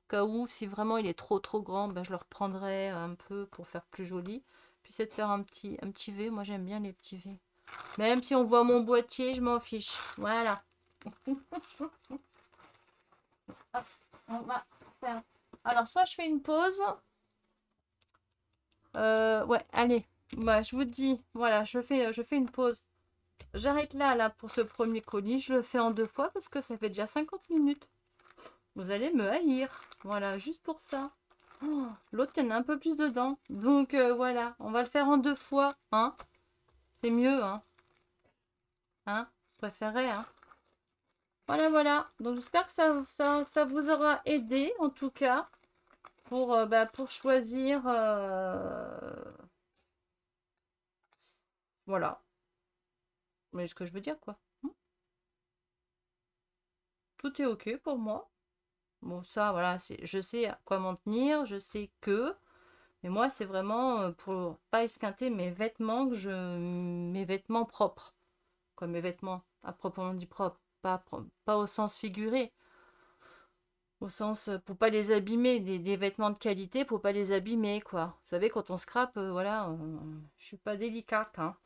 [SPEAKER 1] Au cas où, si vraiment il est trop grand, ben, je le reprendrai un peu pour faire plus joli. Puis c'est de faire un petit V. Moi, j'aime bien les petits V. Même si on voit mon boîtier, je m'en fiche. Voilà. Hop, on va faire. Alors, soit je fais une pause. Ouais, allez. Bah, je vous dis, voilà, je fais une pause. J'arrête là pour ce premier colis. Je le fais en 2 fois parce que ça fait déjà 50 minutes. Vous allez me haïr. Voilà, juste pour ça. Oh, l'autre, il y en a un peu plus dedans. Donc, voilà, on va le faire en 2 fois. Hein. C'est mieux, hein. Hein. Je préférerais, hein. Voilà. Donc, j'espère que ça vous aura aidé, en tout cas, pour choisir... Voilà. Mais ce que je veux dire, quoi. Tout est OK pour moi. Bon, ça, voilà, je sais à quoi m'en tenir, je sais que... Mais moi, c'est vraiment pour pas esquinter mes vêtements propres. Quoi, mes vêtements, à proprement dit propres. Pas au sens figuré. Au sens, pour pas les abîmer, des vêtements de qualité, pour pas les abîmer, quoi. Vous savez, quand on scrape, voilà, je suis pas délicate, hein.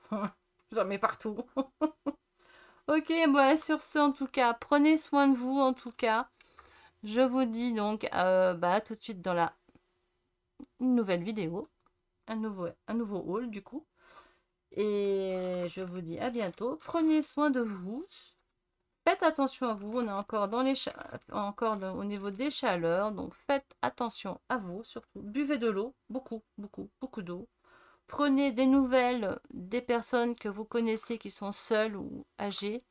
[SPEAKER 1] J'en mets partout. Ok, bon, sur ce, en tout cas, prenez soin de vous, en tout cas. Je vous dis donc, bah, tout de suite dans une nouvelle vidéo, un nouveau haul, du coup. Et je vous dis à bientôt. Prenez soin de vous. Faites attention à vous. On est encore au niveau des chaleurs. Donc faites attention à vous. Surtout, buvez de l'eau. Beaucoup, beaucoup, beaucoup d'eau. Prenez des nouvelles des personnes que vous connaissez qui sont seules ou âgées.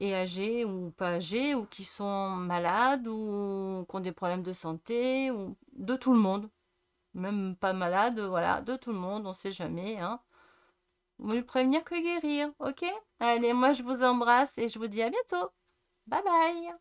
[SPEAKER 1] Et âgées ou pas âgées. Ou qui sont malades. Ou qui ont des problèmes de santé. Ou de tout le monde. Même pas malade. Voilà. De tout le monde. On ne sait jamais. Hein. Mieux prévenir que guérir, ok? Allez, moi je vous embrasse et je vous dis à bientôt. Bye bye!